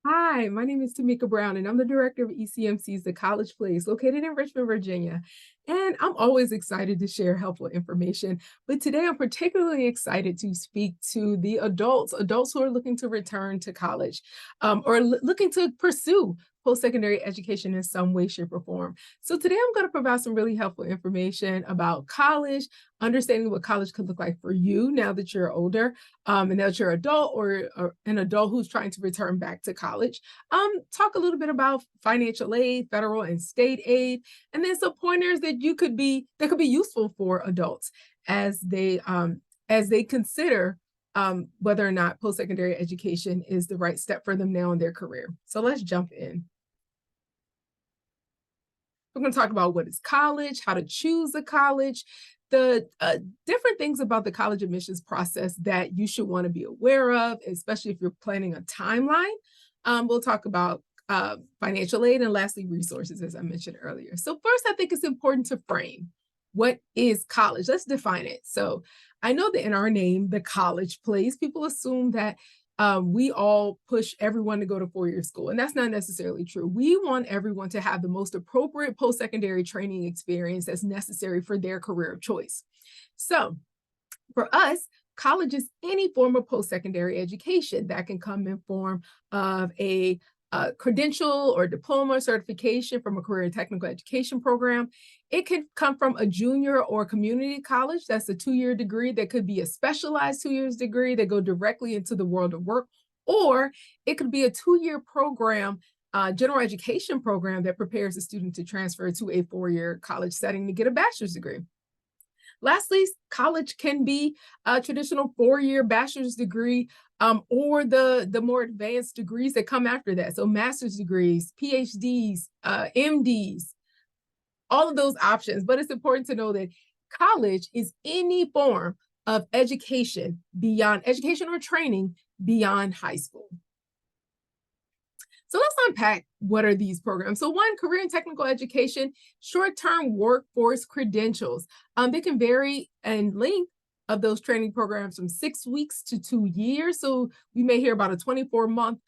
Hi, my name is Tamika Brown, and I'm the director of ECMC's The College Place, located in Richmond, Virginia. And I'm always excited to share helpful information. But today I'm particularly excited to speak to the adults who are looking to return to college or looking to pursue post-secondary education in some way, shape, or form. So today I'm going to provide some really helpful information about college, understanding what college could look like for you now that you're older, and that you're adult or an adult who's trying to return back to college. Talk a little bit about financial aid, federal and state aid, and then some pointers that could be useful for adults as they consider whether or not post-secondary education is the right step for them now in their career. So let's jump in. We're going to talk about what is college, how to choose a college, the different things about the college admissions process that you should want to be aware of, especially if you're planning a timeline. We'll talk about financial aid and lastly, resources, as I mentioned earlier. So first, I think it's important to frame what is college. Let's define it. So I know that in our name, the college place, people assume that we all push everyone to go to four-year school, and that's not necessarily true. We want everyone to have the most appropriate post-secondary training experience that's necessary for their career of choice. So for us, college is any form of post-secondary education that can come in form of a credential or diploma certification from a career and technical education program. It could come from a junior or community college. That's a two-year degree. That could be a specialized 2 years degree that go directly into the world of work, or it could be a two-year program, general education program that prepares a student to transfer to a four-year college setting to get a bachelor's degree. Lastly, college can be a traditional four-year bachelor's degree, or the more advanced degrees that come after that. So master's degrees, PhDs, MDs, all of those options. But it's important to know that college is any form of education beyond education or training beyond high school. So let's unpack what are these programs. So one, career and technical education, short-term workforce credentials. They can vary in length of those training programs from 6 weeks to 2 years. So we may hear about a 24-month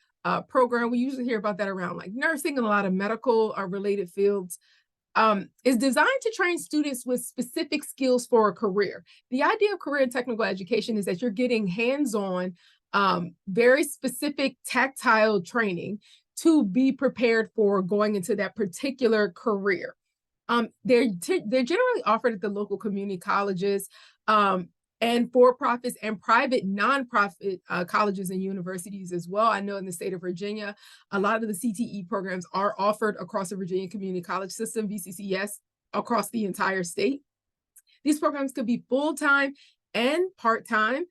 program. We usually hear about that around like nursing and a lot of medical related fields. Is designed to train students with specific skills for a career. The idea of career and technical education is that you're getting hands-on, very specific tactile training to be prepared for going into that particular career. They're generally offered at the local community colleges, and for-profits and private nonprofit colleges and universities as well. I know in the state of Virginia, a lot of the CTE programs are offered across the Virginia Community College System, VCCS, across the entire state. These programs could be full-time and part-time,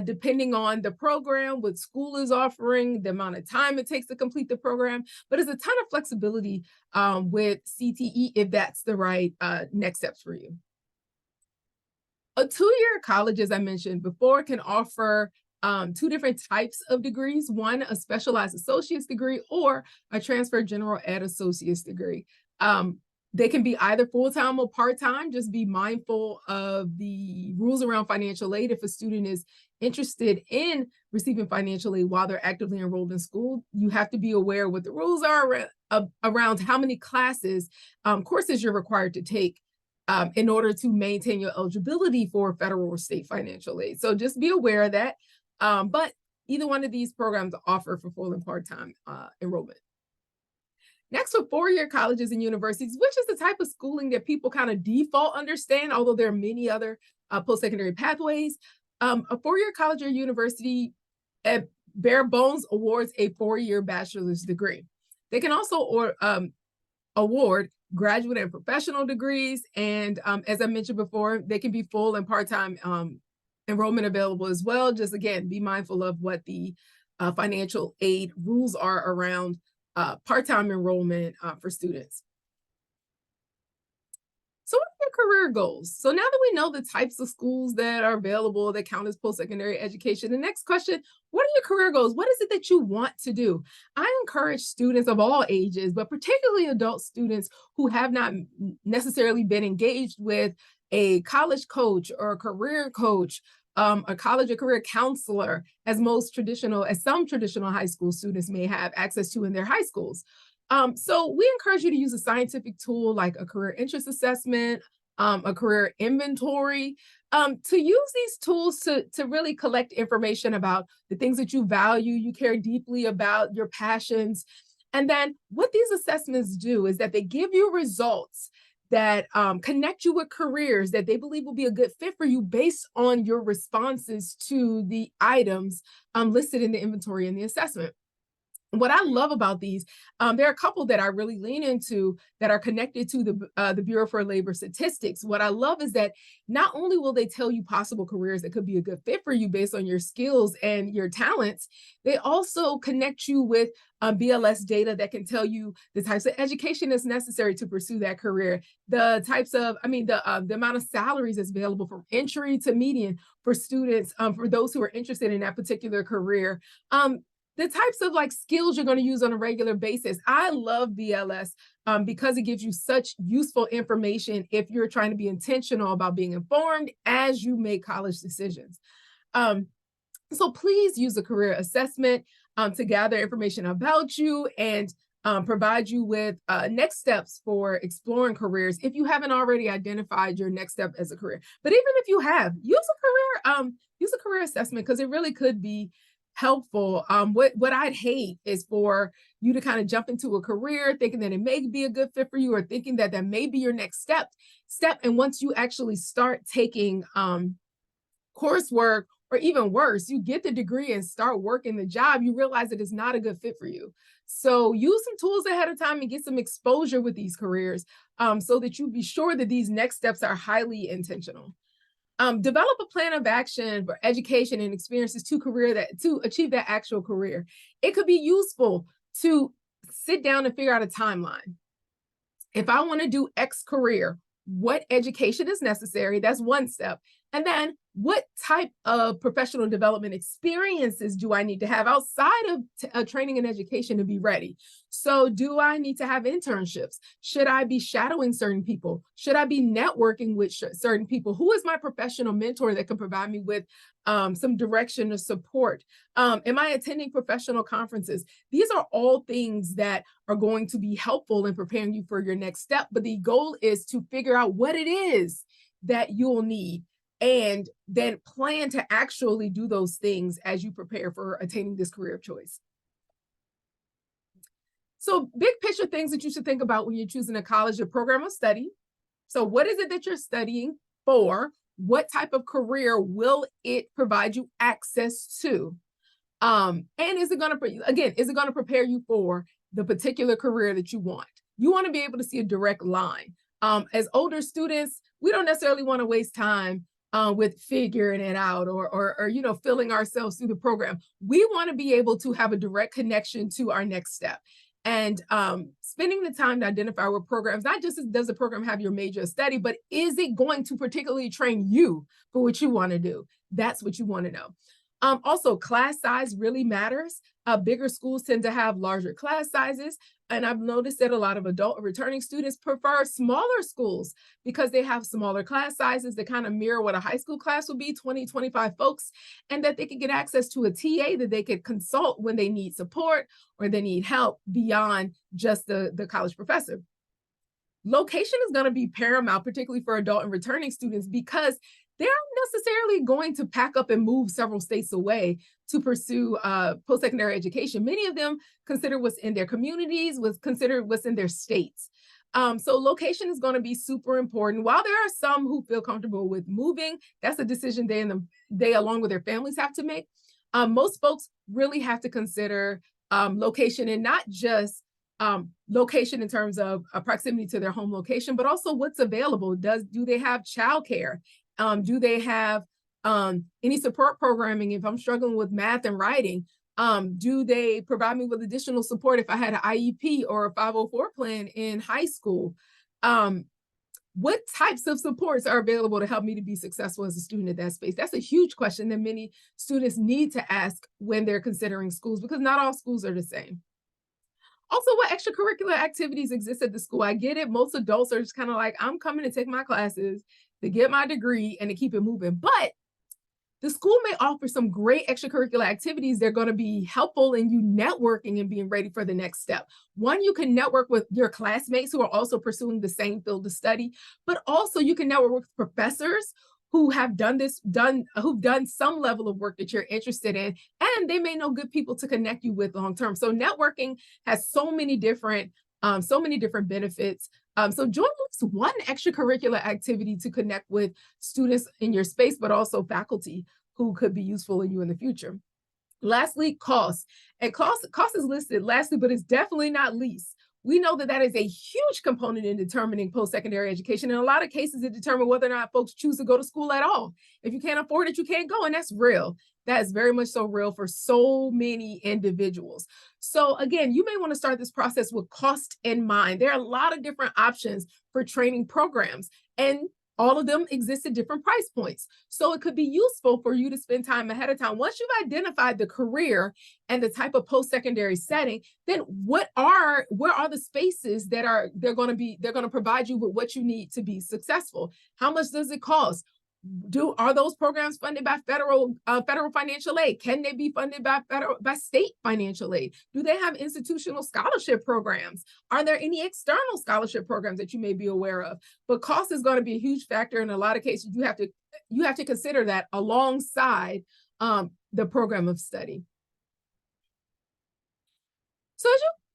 depending on the program, what school is offering, the amount of time it takes to complete the program. But there's a ton of flexibility with CTE if that's the right next steps for you. A two-year college, as I mentioned before, can offer two different types of degrees. One, a specialized associate's degree, or a transfer general ed associate's degree. They can be either full-time or part-time. Just be mindful of the rules around financial aid. If a student is interested in receiving financial aid while they're actively enrolled in school, you have to be aware what the rules are around how many classes, courses you're required to take in order to maintain your eligibility for federal or state financial aid. So just be aware of that. But either one of these programs offer for full and part-time enrollment. Next, for four-year colleges and universities, which is the type of schooling that people kind of default understand, although there are many other post-secondary pathways. A four-year college or university at bare bones awards a four-year bachelor's degree. They can also award graduate and professional degrees. And as I mentioned before, they can be full and part-time enrollment available as well. Just again, be mindful of what the financial aid rules are around part-time enrollment for students. So what are your career goals? So now that we know the types of schools that are available that count as post-secondary education, the next question, what are your career goals? What is it that you want to do? I encourage students of all ages, but particularly adult students who have not necessarily been engaged with a college coach or a career coach a college or career counselor, as some traditional high school students may have access to in their high schools. So we encourage you to use a scientific tool like a career interest assessment, a career inventory, to use these tools to really collect information about the things that you value, you care deeply about, your passions. And then what these assessments do is that they give you results that connect you with careers that they believe will be a good fit for you based on your responses to the items listed in the inventory and the assessment. What I love about these, there are a couple that I really lean into that are connected to the Bureau for Labor Statistics. What I love is that not only will they tell you possible careers that could be a good fit for you based on your skills and your talents, they also connect you with BLS data that can tell you the types of education that's necessary to pursue that career, the types of, the amount of salaries that's available from entry to median for students, for those who are interested in that particular career. The types of skills you're going to use on a regular basis. I love BLS because it gives you such useful information if you're trying to be intentional about being informed as you make college decisions. So please use a career assessment to gather information about you and provide you with next steps for exploring careers if you haven't already identified your next step as a career. But even if you have, use a career assessment because it really could be helpful. What I'd hate is for you to kind of jump into a career thinking that it may be a good fit for you or thinking that that may be your next step. And once you actually start taking coursework, or even worse, you get the degree and start working the job, you realize that it's not a good fit for you. So use some tools ahead of time and get some exposure with these careers so that you be sure that these next steps are highly intentional. Develop a plan of action for education and experiences to achieve that actual career. It could be useful to sit down and figure out a timeline. If I want to do X career, what education is necessary? That's one step. And then what type of professional development experiences do I need to have outside of training and education to be ready? So do I need to have internships? Should I be shadowing certain people? Should I be networking with certain people? Who is my professional mentor that can provide me with some direction or support? Am I attending professional conferences? These are all things that are going to be helpful in preparing you for your next step. But the goal is to figure out what it is that you'll need and then plan to actually do those things as you prepare for attaining this career of choice. So big picture things that you should think about when you're choosing a college or program of study. So what is it that you're studying for? What type of career will it provide you access to? And is it going to prepare you for the particular career that you want? You want to be able to see a direct line. As older students, we don't necessarily want to waste time with figuring it out or filling ourselves through the program. We want to be able to have a direct connection to our next step. And spending the time to identify what programs, not just does the program have your major study, but is it going to particularly train you for what you want to do? That's what you want to know. Also, class size really matters. Bigger schools tend to have larger class sizes. And I've noticed that a lot of adult returning students prefer smaller schools because they have smaller class sizes that kind of mirror what a high school class would be, 20, 25 folks, and that they can get access to a TA that they could consult when they need support or they need help beyond just the college professor. Location is going to be paramount, particularly for adult and returning students, because they're not necessarily going to pack up and move several states away to pursue post-secondary education. Many of them consider what's in their communities, consider what's in their states. So location is going to be super important. While there are some who feel comfortable with moving, that's a decision they along with their families have to make. Most folks really have to consider location, and not just location in terms of proximity to their home location, but also what's available. Do they have childcare? Do they have any support programming if I'm struggling with math and writing? Do they provide me with additional support if I had an IEP or a 504 plan in high school? What types of supports are available to help me to be successful as a student at that space? That's a huge question that many students need to ask when they're considering schools, because not all schools are the same. Also, what extracurricular activities exist at the school? I get it. Most adults are just kind of like, I'm coming to take my classes, to get my degree, and to keep it moving. But The school may offer some great extracurricular activities. They're going to be helpful in you networking and being ready for the next step. One, you can network with your classmates who are also pursuing the same field of study, but also you can network with professors who have who've done some level of work that you're interested in, and they may know good people to connect you with long term. So networking has so many different benefits. So join at least one extracurricular activity to connect with students in your space, but also faculty who could be useful in you in the future. Lastly, cost. And cost is listed lastly, but it's definitely not least. We know that is a huge component in determining post-secondary education. In a lot of cases, it determines whether or not folks choose to go to school at all. If you can't afford it, you can't go, and that's real. That is very much so real for so many individuals. So again, you may want to start this process with cost in mind. There are a lot of different options for training programs, and all of them exist at different price points. So it could be useful for you to spend time ahead of time. Once you've identified the career and the type of post-secondary setting, then where are the spaces that they're going to provide you with what you need to be successful? How much does it cost? Are those programs funded by federal financial aid? Can they be funded by state financial aid? Do they have institutional scholarship programs? Are there any external scholarship programs that you may be aware of? But cost is going to be a huge factor. In a lot of cases, you have to consider that alongside the program of study. So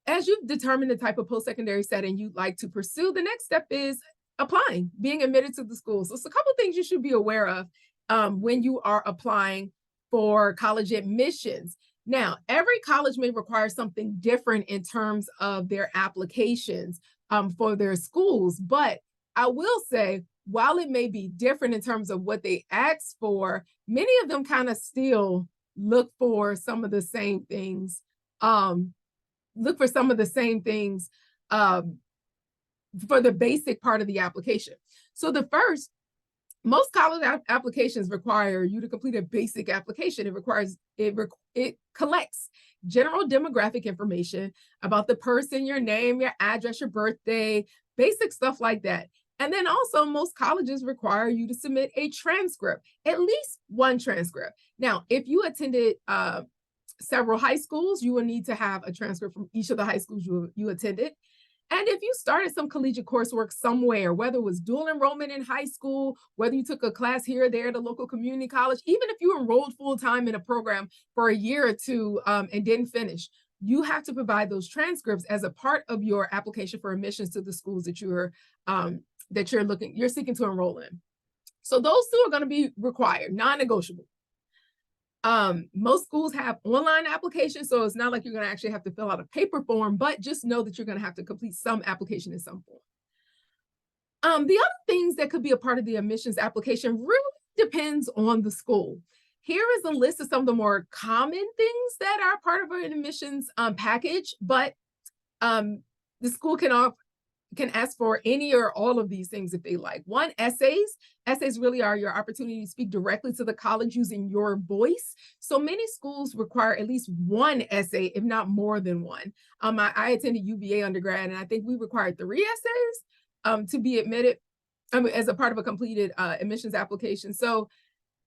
as you've determined the type of post-secondary setting you'd like to pursue, the next step is applying, being admitted to the school. So it's a couple of things you should be aware of when you are applying for college admissions. Now, every college may require something different in terms of their applications for their schools. But I will say, while it may be different in terms of what they ask for, many of them kind of still look for some of the same things. For the basic part of the application. So most college applications require you to complete a basic application. It collects general demographic information about the person, your name, your address, your birthday, basic stuff like that. And then also most colleges require you to submit a transcript, at least one transcript. Now, if you attended several high schools, you will need to have a transcript from each of the high schools you attended. And if you started some collegiate coursework somewhere, whether it was dual enrollment in high school, whether you took a class here or there at a local community college, even if you enrolled full-time in a program for a year or two and didn't finish, you have to provide those transcripts as a part of your application for admissions to the schools that you're seeking to enroll in. So those two are going to be required, non-negotiable. Most schools have online applications, so it's not like you're going to actually have to fill out a paper form, but just know that you're going to have to complete some application in some form. The other things that could be a part of the admissions application really depends on the school. Here is a list of some of the more common things that are part of an admissions package, but the school can ask for any or all of these things if they like. One, essays. Essays really are your opportunity to speak directly to the college using your voice. So many schools require at least one essay, if not more than one. I attended UVA undergrad, and I think we required 3 essays to be admitted as a part of a completed admissions application. So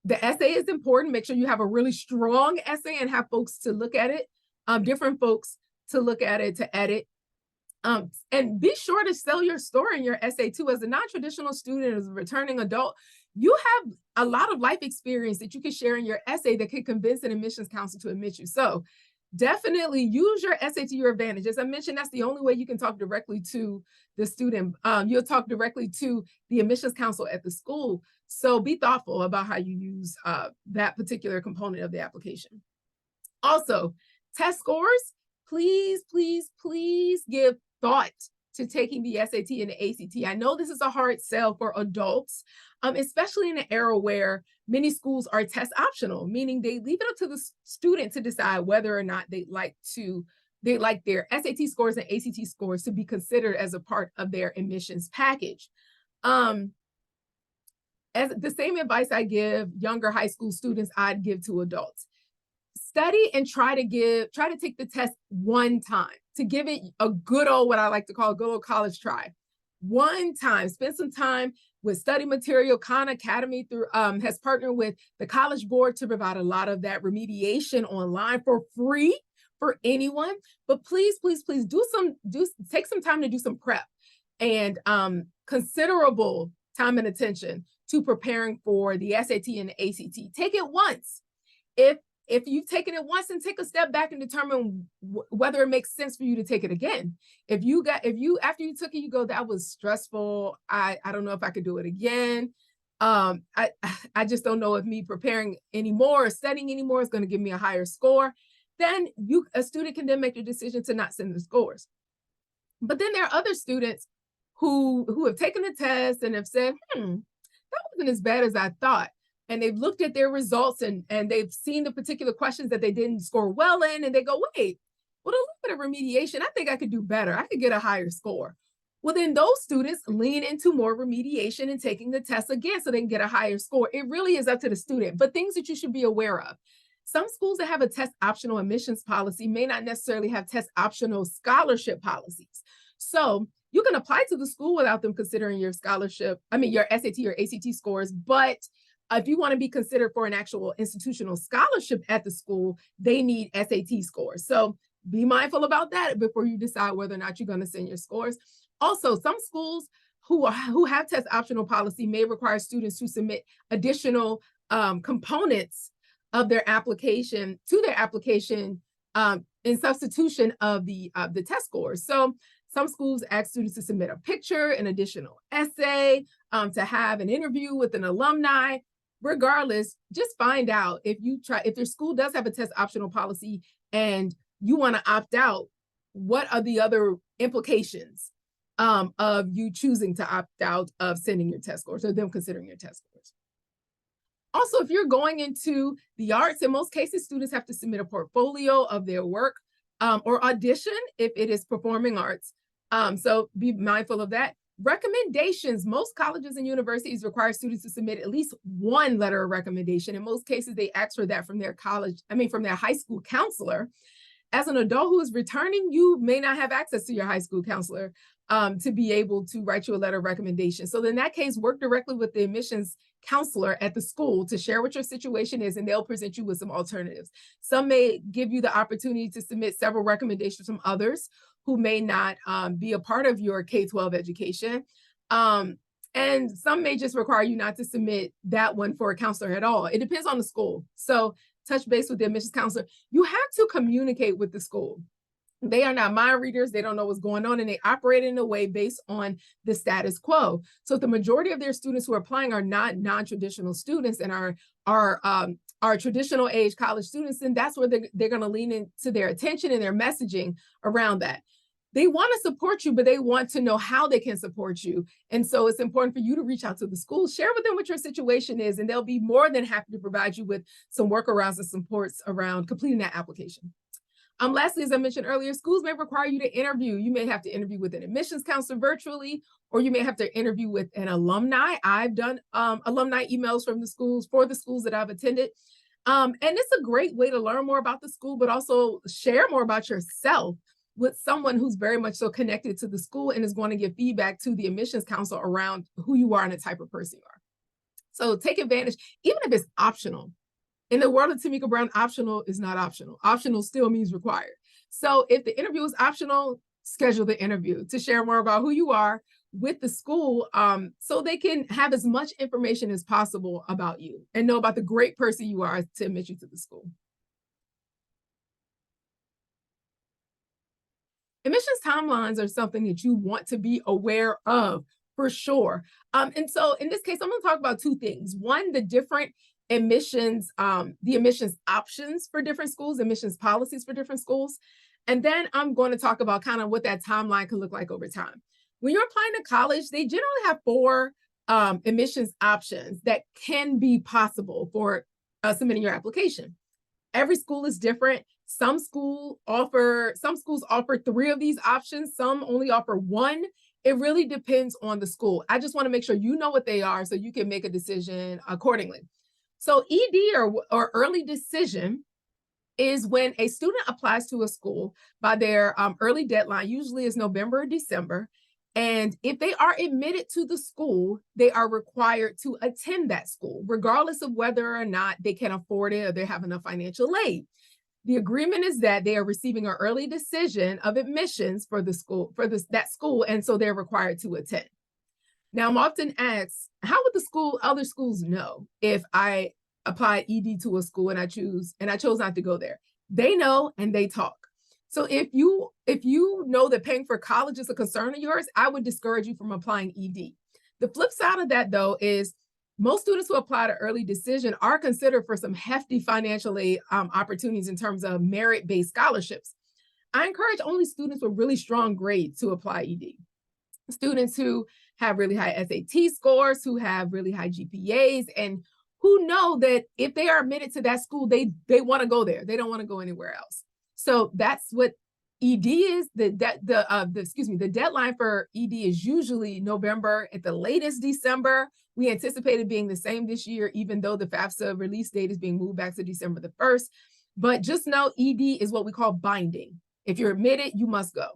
the essay is important. Make sure you have a really strong essay and have folks to look at it, different folks to look at it, to edit. And be sure to sell your story in your essay too. As a non-traditional student, as a returning adult, you have a lot of life experience that you can share in your essay that could convince an admissions counselor to admit you. So definitely use your essay to your advantage. As I mentioned, that's the only way you can talk directly to the student. You'll talk directly to the admissions counsel at the school. So be thoughtful about how you use that particular component of the application. Also, test scores. Please, please, please give thought to taking the SAT and the ACT. I know this is a hard sell for adults, especially in an era where many schools are test optional, meaning they leave it up to the student to decide whether or not they like their SAT scores and ACT scores to be considered as a part of their admissions package. As the same advice I give younger high school students, I'd give to adults. Study and try to take the test one time, to give it a good old, what I like to call a good old college try. One time, spend some time with study material. Khan Academy has partnered with the College Board to provide a lot of that remediation online for free for anyone. But please, please, please take some time to do some prep and considerable time and attention to preparing for the SAT and the ACT. Take it once. If you've taken it once, and take a step back and determine whether it makes sense for you to take it again. If you after you took it, you go, that was stressful. I don't know if I could do it again. I just don't know if me preparing anymore or studying anymore is going to give me a higher score. Then a student can then make the decision to not send the scores. But then there are other students who have taken the test and have said, that wasn't as bad as I thought. And they've looked at their results and they've seen the particular questions that they didn't score well in, and they go, wait, with a little bit of remediation, I think I could do better. I could get a higher score. Well, then those students lean into more remediation and taking the test again so they can get a higher score. It really is up to the student, but things that you should be aware of. Some schools that have a test optional admissions policy may not necessarily have test optional scholarship policies. So you can apply to the school without them considering your your SAT or ACT scores, but if you want to be considered for an actual institutional scholarship at the school, they need SAT scores. So be mindful about that before you decide whether or not you're going to send your scores. Also, some schools who have test optional policy may require students to submit additional components of their application in substitution of the test scores. So some schools ask students to submit a picture, an additional essay, to have an interview with an alumni. Regardless, just find out if your school does have a test optional policy and you want to opt out, what are the other implications of you choosing to opt out of sending your test scores or them considering your test scores. Also, if you're going into the arts, in most cases, students have to submit a portfolio of their work or audition if it is performing arts. So be mindful of that. Recommendations. Most colleges and universities require students to submit at least one letter of recommendation. In most cases, they ask for that from their high school counselor. As an adult who is returning, you may not have access to your high school counselor to be able to write you a letter of recommendation. So in that case, work directly with the admissions counselor at the school to share what your situation is, and they'll present you with some alternatives. Some may give you the opportunity to submit several recommendations from others who may not be a part of your K-12 education. And some may just require you not to submit that one for a counselor at all. It depends on the school. So touch base with the admissions counselor. You have to communicate with the school. They are not mind readers. They don't know what's going on, and they operate in a way based on the status quo. So if the majority of their students who are applying are not non-traditional students and are traditional age college students, then that's where they're going to lean into their attention and their messaging around that. They want to support you, but they want to know how they can support you. And so it's important for you to reach out to the school, share with them what your situation is, and they'll be more than happy to provide you with some workarounds and supports around completing that application. Lastly, as I mentioned earlier, schools may require you to interview. You may have to interview with an admissions counselor virtually, or you may have to interview with an alumni. I've done alumni emails from the schools for the schools that I've attended. And it's a great way to learn more about the school, but also share more about yourself with someone who's very much so connected to the school and is going to give feedback to the admissions council around who you are and the type of person you are. So take advantage, even if it's optional. In the world of Tamika Brown, optional is not optional. Optional still means required. So if the interview is optional, schedule the interview to share more about who you are with the school so they can have as much information as possible about you and know about the great person you are to admit you to the school. Admissions timelines are something that you want to be aware of for sure. And so in this case, I'm going to talk about two things. One, the different admissions, the admissions options for different schools, admissions policies for different schools. And then I'm going to talk about kind of what that timeline can look like over time. When you're applying to college, they generally have 4 admissions options that can be possible for submitting your application. Every school is different. Some schools offer 3 of these options. Some only offer 1. It really depends on the school. I just want to make sure you know what they are so you can make a decision accordingly. So ED or early decision is when a student applies to a school by their early deadline, usually is November or December, And if they are admitted to the school, they are required to attend that school, regardless of whether or not they can afford it or they have enough financial aid. The agreement is that they are receiving an early decision of admissions for the school, that school, and so they're required to attend. Now, I'm often asked, how would other schools know if I applied ED to a school and I chose not to go there? They know and they talk. So if you know that paying for college is a concern of yours, I would discourage you from applying ED. The flip side of that, though, is most students who apply to early decision are considered for some hefty financial aid opportunities in terms of merit-based scholarships. I encourage only students with really strong grades to apply ED. Students who have really high SAT scores, who have really high GPAs, and who know that if they are admitted to that school, they want to go there. They don't want to go anywhere else. So that's what ED is. The deadline for ED is usually November, at the latest December. We anticipate it being the same this year, even though the FAFSA release date is being moved back to December the 1st. But just know ED is what we call binding. If you're admitted, you must go,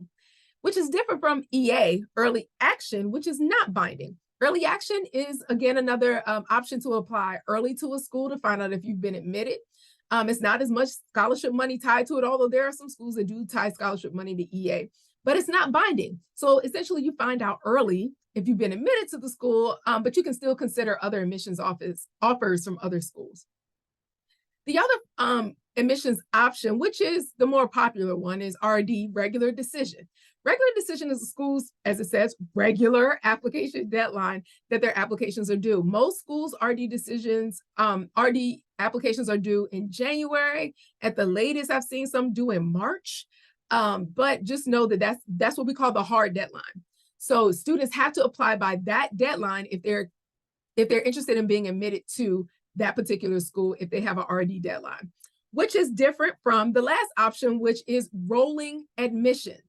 which is different from EA, early action, which is not binding. Early action is, again, another option to apply early to a school to find out if you've been admitted. It's not as much scholarship money tied to it, although there are some schools that do tie scholarship money to EA, but it's not binding. So essentially you find out early if you've been admitted to the school, but you can still consider other admissions offers from other schools. The other admissions option, which is the more popular one, is RD, regular decision. Regular decision is the school's, as it says, regular application deadline that their applications are due. Most schools' RD applications are due in January. At the latest, I've seen some due in March. But just know that that's what we call the hard deadline. So students have to apply by that deadline if they're interested in being admitted to that particular school, if they have an RD deadline, which is different from the last option, which is rolling admissions.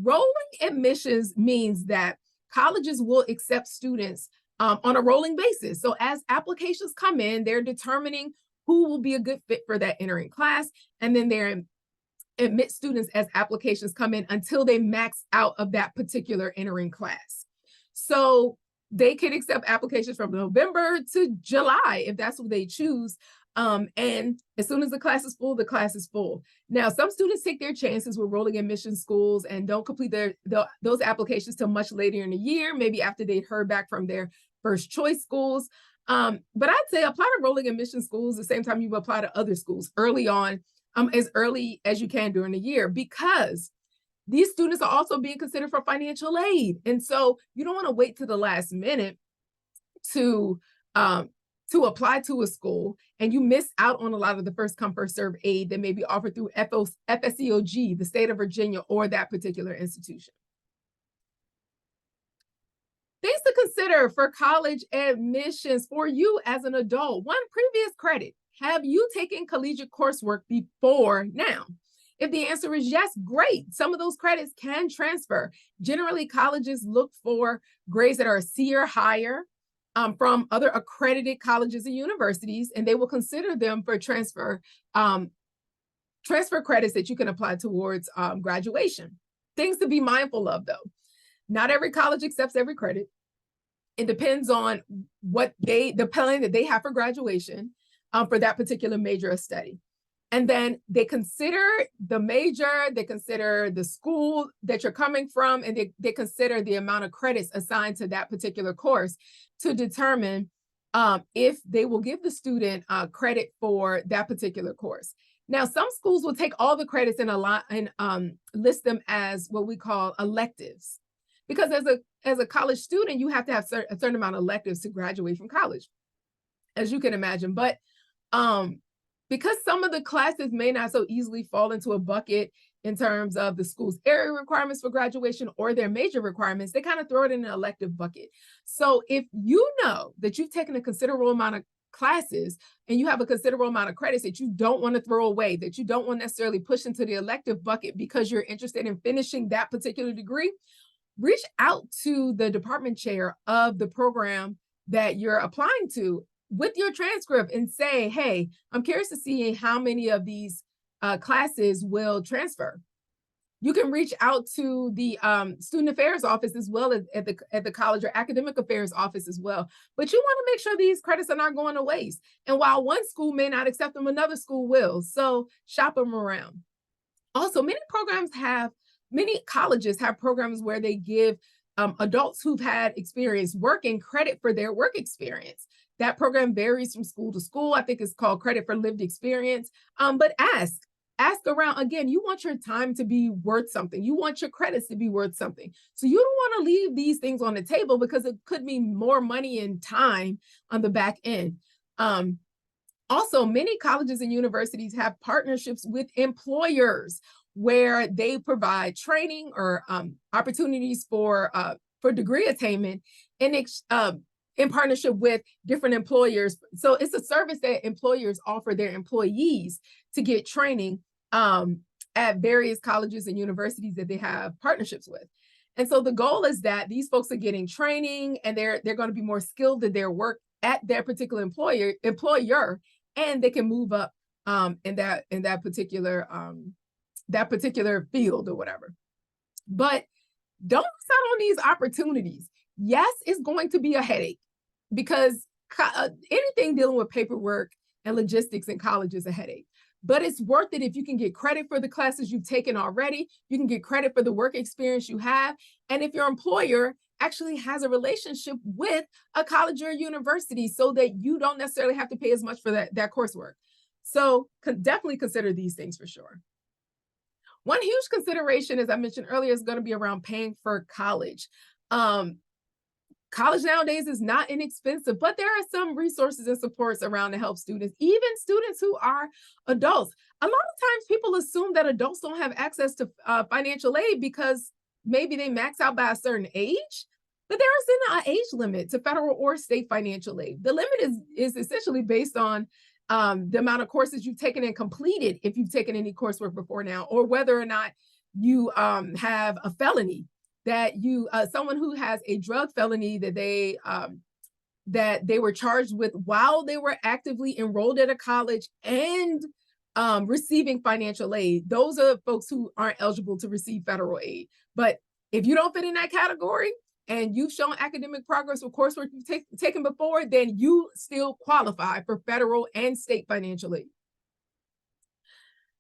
Rolling admissions means that colleges will accept students on a rolling basis. So as applications come in, they're determining who will be a good fit for that entering class, and then they admit students as applications come in until they max out of that particular entering class. So they can accept applications from November to July if that's what they choose. And as soon as the class is full, the class is full. Now, some students take their chances with rolling admission schools and don't complete those applications till much later in the year, maybe after they'd heard back from their first choice schools. But I'd say apply to rolling admission schools the same time you apply to other schools early on, as early as you can during the year, because these students are also being considered for financial aid. And so you don't want to wait to the last minute to apply to a school, and you miss out on a lot of the first come, first serve aid that may be offered through FSEOG, the state of Virginia, or that particular institution. Things to consider for college admissions for you as an adult. One, previous credit. Have you taken collegiate coursework before now? If the answer is yes, great. Some of those credits can transfer. Generally, colleges look for grades that are a C or higher from other accredited colleges and universities, and they will consider them for transfer credits that you can apply towards graduation. Things to be mindful of, though. Not every college accepts every credit. It depends on the plan that they have for graduation for that particular major of study. And then they consider the major, they consider the school that you're coming from, and they consider the amount of credits assigned to that particular course to determine if they will give the student credit for that particular course. Now, some schools will take all the credits and list them as what we call electives, because as a college student, you have to have a certain amount of electives to graduate from college, as you can imagine. But because some of the classes may not so easily fall into a bucket in terms of the school's area requirements for graduation or their major requirements, they kind of throw it in an elective bucket. So if you know that you've taken a considerable amount of classes and you have a considerable amount of credits that you don't want to throw away, that you don't want to necessarily push into the elective bucket because you're interested in finishing that particular degree, reach out to the department chair of the program that you're applying to with your transcript and say, hey, I'm curious to see how many of these classes will transfer. You can reach out to the student affairs office as well as at the college or academic affairs office as well. But you want to make sure these credits are not going to waste. And while one school may not accept them, another school will. So shop them around. Also, many colleges have programs where they give adults who've had experience working credit for their work experience. That program varies from school to school. I think it's called credit for lived experience. But ask around. Again, you want your time to be worth something. You want your credits to be worth something. So you don't want to leave these things on the table because it could mean more money and time on the back end. Also, many colleges and universities have partnerships with employers where they provide training or opportunities for degree attainment in partnership with different employers. So it's a service that employers offer their employees to get training at various colleges and universities that they have partnerships with. And so the goal is that these folks are getting training and they're going to be more skilled in their work at their particular employer, and they can move up in that particular field or whatever. But don't miss out on these opportunities. Yes, it's going to be a headache because anything dealing with paperwork and logistics in college is a headache. But it's worth it if you can get credit for the classes you've taken already. You can get credit for the work experience you have. And if your employer actually has a relationship with a college or a university so that you don't necessarily have to pay as much for that coursework. So definitely consider these things for sure. One huge consideration, as I mentioned earlier, is going to be around paying for college. College nowadays is not inexpensive, but there are some resources and supports around to help students, even students who are adults. A lot of times people assume that adults don't have access to financial aid because maybe they max out by a certain age, but there isn't an age limit to federal or state financial aid. The limit is essentially based on the amount of courses you've taken and completed, if you've taken any coursework before now, or whether or not you have a felony, that someone who has a drug felony that they were charged with while they were actively enrolled at a college and receiving financial aid. Those are folks who aren't eligible to receive federal aid. But if you don't fit in that category and you've shown academic progress with coursework you've taken before, then you still qualify for federal and state financial aid.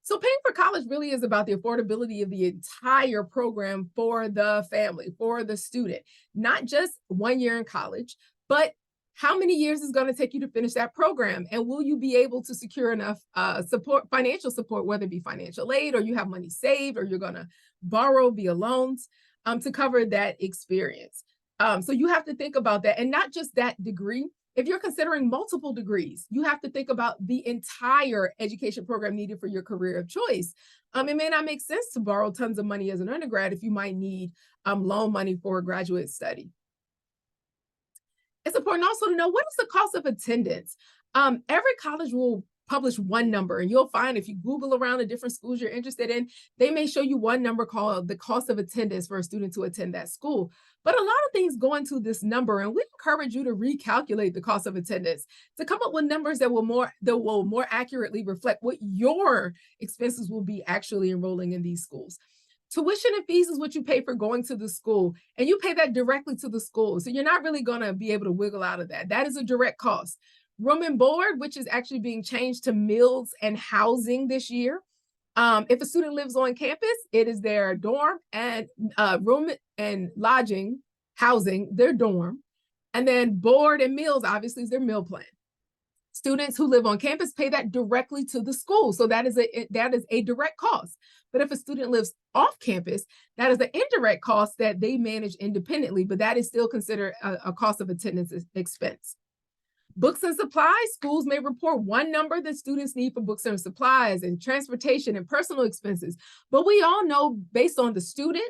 So paying for college really is about the affordability of the entire program for the family, for the student, not just 1 year in college, but how many years is going to take you to finish that program? And will you be able to secure enough financial support, whether it be financial aid or you have money saved or you're going to borrow via loans to cover that experience? So you have to think about that, and not just that degree. If you're considering multiple degrees, you have to think about the entire education program needed for your career of choice. It may not make sense to borrow tons of money as an undergrad if you might need loan money for a graduate study. It's important also to know, what is the cost of attendance? Every college will publish one number, and you'll find if you Google around the different schools you're interested in, they may show you one number called the cost of attendance for a student to attend that school. But a lot of things go into this number, and we encourage you to recalculate the cost of attendance to come up with numbers that will more accurately reflect what your expenses will be actually enrolling in these schools. Tuition and fees is what you pay for going to the school, and you pay that directly to the school. So you're not really going to be able to wiggle out of that. That is a direct cost. Room and board, which is actually being changed to meals and housing this year. If a student lives on campus, it is their dorm and room and lodging, housing, their dorm. And then board and meals, obviously, is their meal plan. Students who live on campus pay that directly to the school. So that is a direct cost. But if a student lives off campus, that is an indirect cost that they manage independently, but that is still considered a cost of attendance expense. Books and supplies, schools may report one number that students need for books and supplies and transportation and personal expenses. But we all know, based on the student,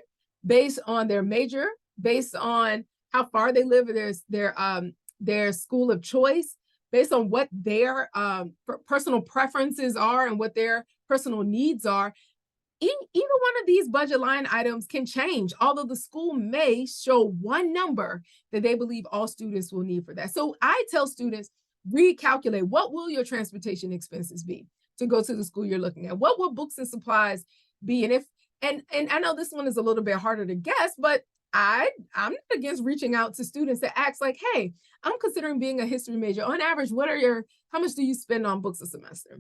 based on their major, based on how far they live, their school of choice, based on what their personal preferences are and what their personal needs are, either one of these budget line items can change, although the school may show one number that they believe all students will need for that. So I tell students, recalculate, what will your transportation expenses be to go to the school you're looking at? What will books and supplies be? And And I know this one is a little bit harder to guess, but I'm not against reaching out to students to ask like, hey, I'm considering being a history major. On average, how much do you spend on books a semester?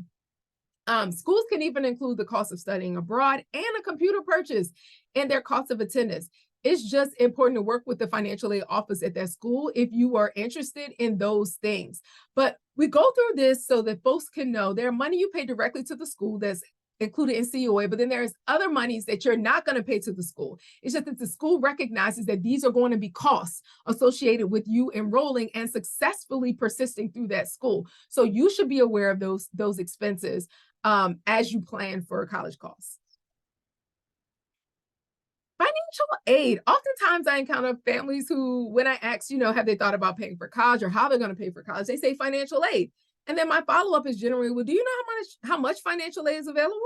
Schools can even include the cost of studying abroad and a computer purchase and their cost of attendance. It's just important to work with the financial aid office at that school if you are interested in those things. But we go through this so that folks can know there are money you pay directly to the school that's included in COA, but then there's other monies that you're not going to pay to the school. It's just that the school recognizes that these are going to be costs associated with you enrolling and successfully persisting through that school. So you should be aware of those expenses as you plan for college costs. Financial aid. Oftentimes I encounter families who, when I ask, have they thought about paying for college or how they're going to pay for college, they say financial aid. And then my follow-up is generally, well, do you know how much financial aid is available?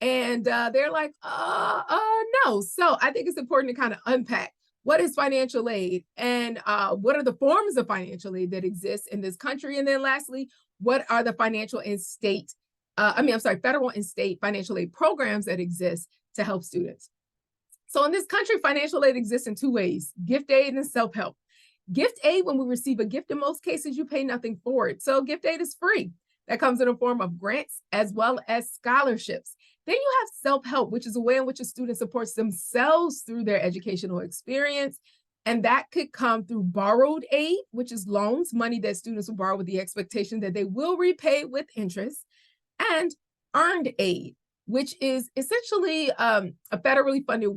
And they're like, no. So I think it's important to kind of unpack what is financial aid and what are the forms of financial aid that exist in this country? And then lastly, what are the federal and state financial aid programs that exist to help students? So in this country, financial aid exists in two ways: gift aid and self-help. Gift aid, when we receive a gift, in most cases, you pay nothing for it. So gift aid is free. That comes in the form of grants as well as scholarships. Then you have self-help, which is a way in which a student supports themselves through their educational experience. And that could come through borrowed aid, which is loans, money that students will borrow with the expectation that they will repay with interest, and earned aid, which is essentially a federally funded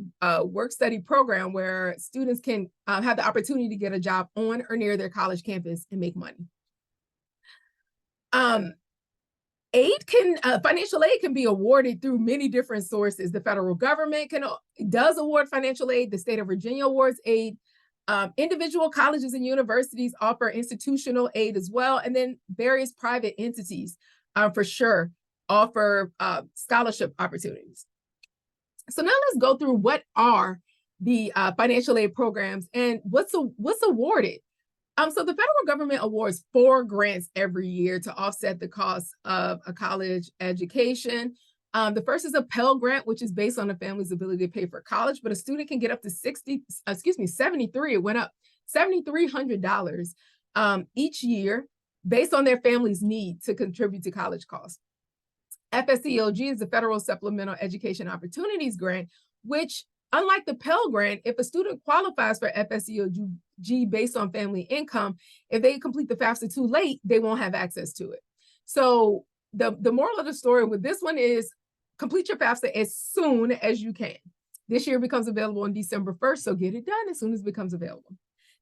work study program where students can have the opportunity to get a job on or near their college campus and make money. Financial aid can be awarded through many different sources. The federal government does award financial aid. The state of Virginia awards aid. Individual colleges and universities offer institutional aid as well. And then various private entities for sure offer scholarship opportunities. So now let's go through what are the financial aid programs and what's awarded. So the federal government awards 4 grants every year to offset the cost of a college education. The first is a Pell Grant, which is based on a family's ability to pay for college, but a student can get up to $73. It went up $7,300 each year based on their family's need to contribute to college costs. FSEOG is the Federal Supplemental Education Opportunities Grant, which, unlike the Pell Grant, if a student qualifies for FSEOG based on family income, if they complete the FAFSA too late, they won't have access to it. So the moral of the story with this one is complete your FAFSA as soon as you can. This year becomes available on December 1st, so get it done as soon as it becomes available.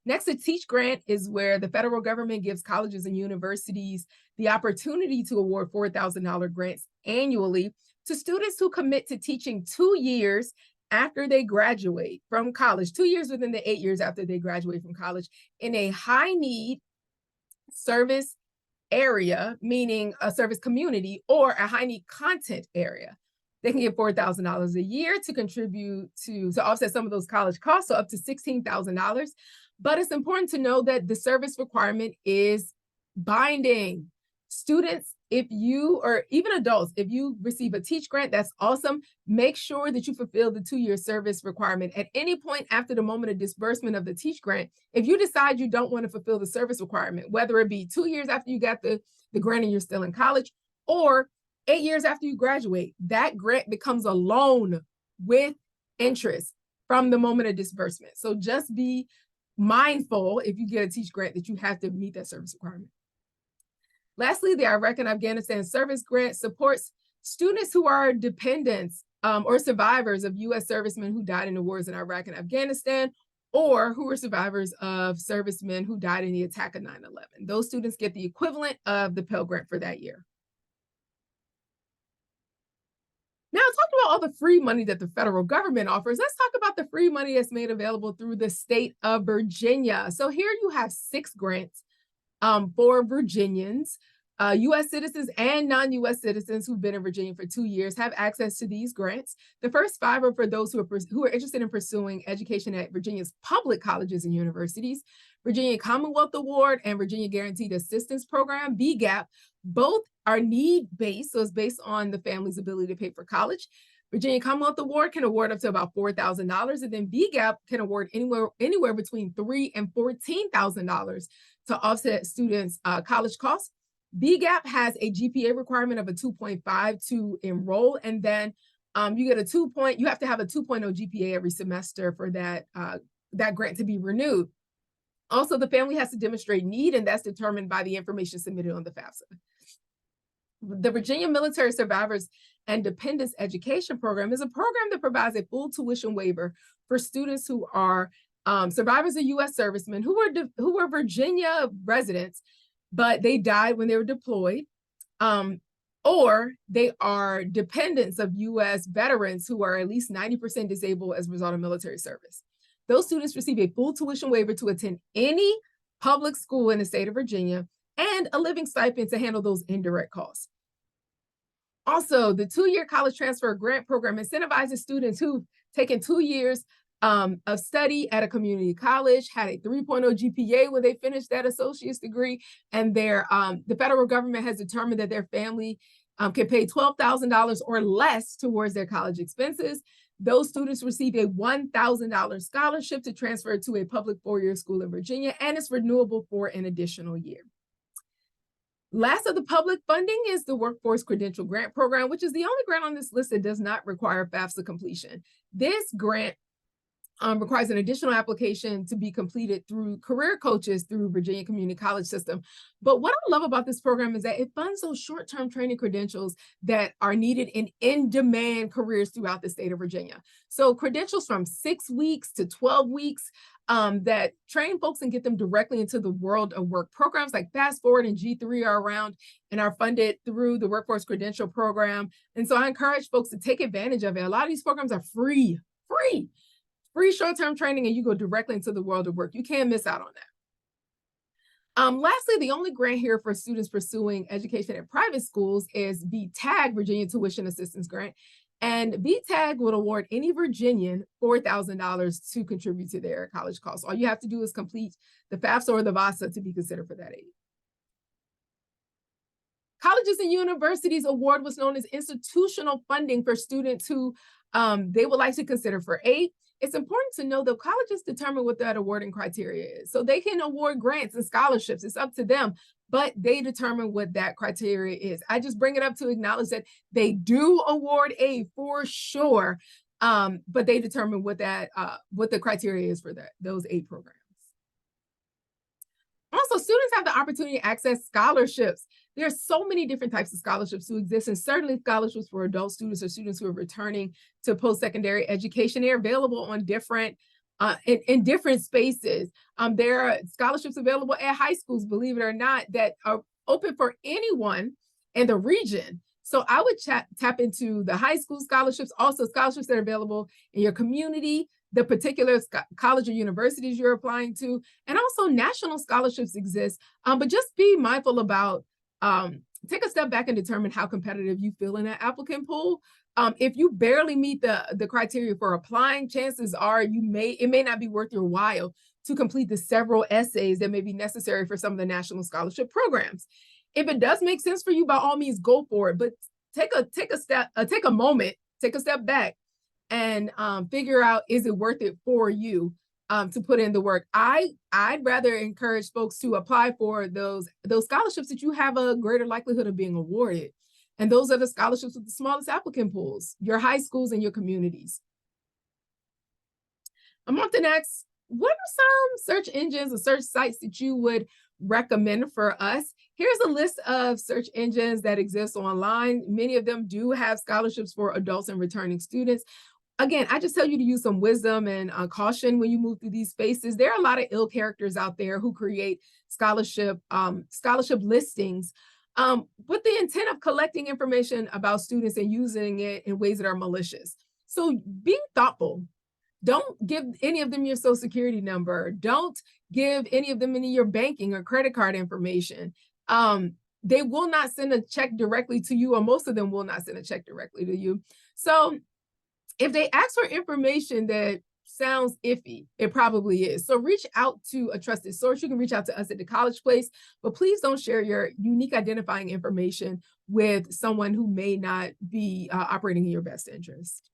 Next, a Teach Grant is where the federal government gives colleges and universities the opportunity to award $4,000 grants annually to students who commit to teaching 2 years after they graduate from college, 2 years within the 8 years after they graduate from college, in a high-need service area, meaning a service community, or a high-need content area. They can get $4,000 a year to contribute to offset some of those college costs, so up to $16,000. But it's important to know that the service requirement is binding. Students, or even adults, if you receive a Teach Grant, that's awesome. Make sure that you fulfill the 2-year service requirement. At any point after the moment of disbursement of the Teach Grant, if you decide you don't want to fulfill the service requirement, whether it be 2 years after you got the grant and you're still in college, or 8 years after you graduate, that grant becomes a loan with interest from the moment of disbursement. So just be mindful if you get a Teach Grant that you have to meet that service requirement. Lastly, the Iraq and Afghanistan Service Grant supports students who are dependents or survivors of U.S. servicemen who died in the wars in Iraq and Afghanistan, or who are survivors of servicemen who died in the attack of 9/11. Those students get the equivalent of the Pell Grant for that year. Now, talking about all the free money that the federal government offers, let's talk about the free money that's made available through the state of Virginia. So here you have 6 grants for Virginians. U.S. citizens and non-U.S. citizens who've been in Virginia for 2 years have access to these grants. The first 5 are for those who are interested in pursuing education at Virginia's public colleges and universities. Virginia Commonwealth Award and Virginia Guaranteed Assistance Program, VGAP, both are need-based, so it's based on the family's ability to pay for college. Virginia Commonwealth Award can award up to about $4,000, and then VGAP can award anywhere between $3,000 and $14,000 to offset students' college costs. VGAP has a GPA requirement of a 2.5 to enroll, and then you get you have to have a 2.0 GPA every semester for that grant to be renewed. Also, the family has to demonstrate need, and that's determined by the information submitted on the FAFSA. The Virginia Military Survivors and Dependents Education Program is a program that provides a full tuition waiver for students who are survivors of U.S. servicemen who were Virginia residents, but they died when they were deployed, or they are dependents of U.S. veterans who are at least 90% disabled as a result of military service. Those students receive a full tuition waiver to attend any public school in the state of Virginia and a living stipend to handle those indirect costs. Also, the 2-year college transfer grant program incentivizes students who've taken 2 years of study at a community college, had a 3.0 GPA when they finished that associate's degree, and the federal government has determined that their family can pay $12,000 or less towards their college expenses. Those students receive a $1,000 scholarship to transfer to a public 4-year school in Virginia, and it's renewable for an additional year. Last of the public funding is the Workforce Credential Grant Program, which is the only grant on this list that does not require FAFSA completion. This grant requires an additional application to be completed through career coaches through Virginia Community College System. But what I love about this program is that it funds those short-term training credentials that are needed in in-demand careers throughout the state of Virginia. So credentials from 6 weeks to 12 weeks that train folks and get them directly into the world of work. Programs like Fast Forward and G3 are around and are funded through the Workforce Credential Program. And so I encourage folks to take advantage of it. A lot of these programs are free short-term training, and you go directly into the world of work. You can't miss out on that. Lastly, the only grant here for students pursuing education at private schools is VTAG, Virginia Tuition Assistance Grant. And VTAG would award any Virginian $4,000 to contribute to their college costs. All you have to do is complete the FAFSA or the VASA to be considered for that aid. Colleges and universities award what's known as institutional funding for students who they would like to consider for aid. It's important to know that colleges determine what that awarding criteria is. So they can award grants and scholarships. It's up to them, but they determine what that criteria is. I just bring it up to acknowledge that they do award aid for sure, but they determine what the criteria is for those aid programs. Also, students have the opportunity to access scholarships. There are so many different types of scholarships who exist, and certainly scholarships for adult students or students who are returning to post-secondary education. They're available on in different spaces. There are scholarships available at high schools, believe it or not, that are open for anyone in the region. So I would tap into the high school scholarships, also scholarships that are available in your community, the particular college or universities you're applying to, and also national scholarships exist. But just be mindful about, take a step back and determine how competitive you feel in that applicant pool. If you barely meet the criteria for applying, chances are it may not be worth your while to complete the several essays that may be necessary for some of the national scholarship programs. If it does make sense for you, by all means, go for it. But take a moment, take a step back, and figure out, is it worth it for you to put in the work? I'd rather encourage folks to apply for those scholarships that you have a greater likelihood of being awarded. And those are the scholarships with the smallest applicant pools, your high schools and your communities. I'm often asked, what are some search engines or search sites that you would recommend for us? Here's a list of search engines that exist online. Many of them do have scholarships for adults and returning students. Again, I just tell you to use some wisdom and caution when you move through these spaces. There are a lot of ill characters out there who create scholarship listings with the intent of collecting information about students and using it in ways that are malicious. So being thoughtful. Don't give any of them your social security number. Don't give any of them any of your banking or credit card information. They will not send a check directly to you, or most of them will not send a check directly to you. So if they ask for information that sounds iffy, it probably is. So reach out to a trusted source. You can reach out to us at The College Place, but please don't share your unique identifying information with someone who may not be operating in your best interest.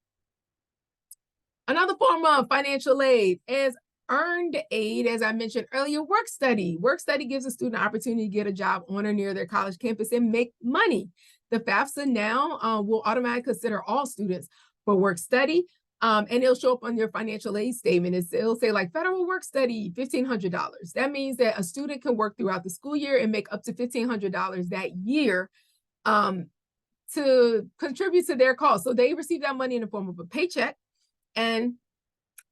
Another form of financial aid is earned aid. As I mentioned earlier, work study. Work study gives a student an opportunity to get a job on or near their college campus and make money. The FAFSA now will automatically consider all students for work study, and it'll show up on your financial aid statement. It'll say like federal work study, $1,500. That means that a student can work throughout the school year and make up to $1,500 that year to contribute to their cause. So they receive that money in the form of a paycheck, and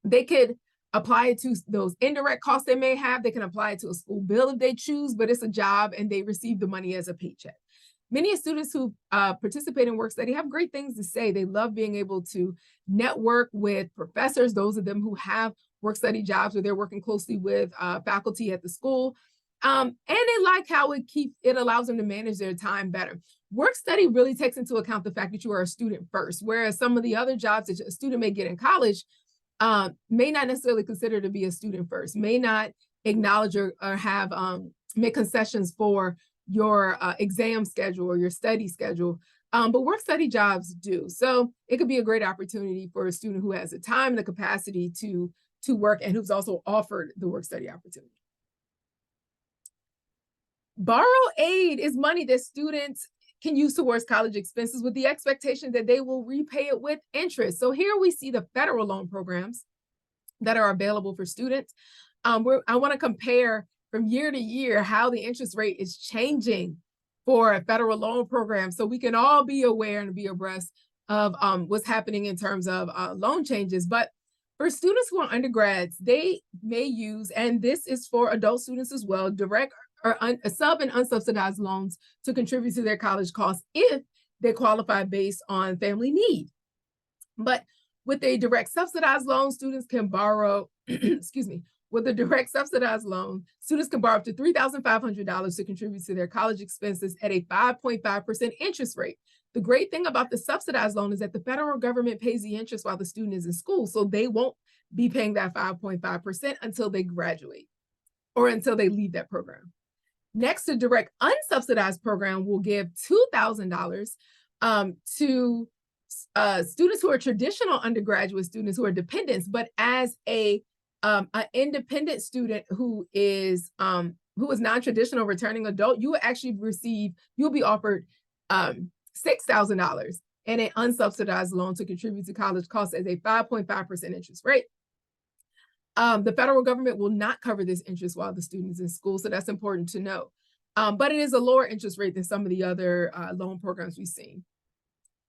they could apply it to those indirect costs they may have. They can apply it to a school bill if they choose, but it's a job and they receive the money as a paycheck. Many students who participate in work study have great things to say. They love being able to network with professors, those of them who have work study jobs where they're working closely with faculty at the school. And they like how it allows them to manage their time better. Work study really takes into account the fact that you are a student first, whereas some of the other jobs that a student may get in college may not necessarily consider to be a student first, may not acknowledge or have make concessions for your exam schedule or your study schedule, but work study jobs do. So it could be a great opportunity for a student who has the time and the capacity to work and who's also offered the work study opportunity. Borrow aid is money that students can use towards college expenses with the expectation that they will repay it with interest. So here we see the federal loan programs that are available for students. I want to compare from year to year how the interest rate is changing for a federal loan program so we can all be aware and be abreast of what's happening in terms of loan changes. But for students who are undergrads, they may use, and this is for adult students as well, direct or sub and unsubsidized loans to contribute to their college costs if they qualify based on family need. But with a direct subsidized loan, students can borrow, excuse me, with a direct subsidized loan, students can borrow up to $3,500 to contribute to their college expenses at a 5.5% interest rate. The great thing about the subsidized loan is that the federal government pays the interest while the student is in school, so they won't be paying that 5.5% until they graduate or until they leave that program. Next, the direct unsubsidized program will give $2,000 to students who are traditional undergraduate students who are dependents, but as an independent student who is non-traditional returning adult, you will actually you'll be offered $6,000 and an unsubsidized loan to contribute to college costs as a 5.5% interest rate. The federal government will not cover this interest while the student is in school, so that's important to know. But it is a lower interest rate than some of the other loan programs we've seen.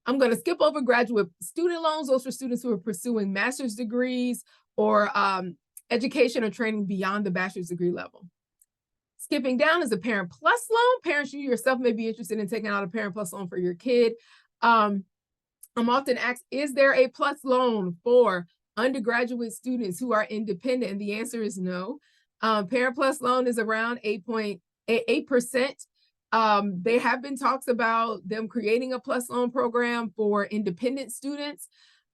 I'm going to skip over graduate student loans. Those for students who are pursuing master's degrees or education or training beyond the bachelor's degree level. Skipping down is a Parent Plus loan. Parents, you yourself may be interested in taking out a Parent Plus loan for your kid. I'm often asked, is there a plus loan for undergraduate students who are independent? And the answer is no. Parent Plus loan is around 8%. There have been talks about them creating a plus loan program for independent students.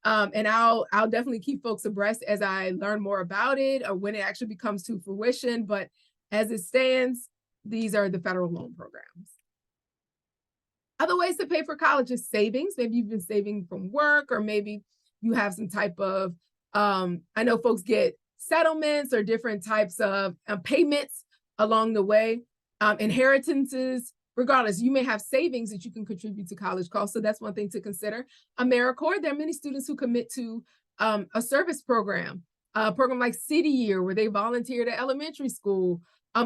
And I'll definitely keep folks abreast as I learn more about it or when it actually comes to fruition. But as it stands, these are the federal loan programs. Other ways to pay for college is savings. Maybe you've been saving from work, or maybe you have some type of, I know folks get settlements or different types of payments along the way, inheritances. Regardless, you may have savings that you can contribute to college costs. So that's one thing to consider. AmeriCorps, there are many students who commit to a service program, a program like City Year, where they volunteer at elementary school,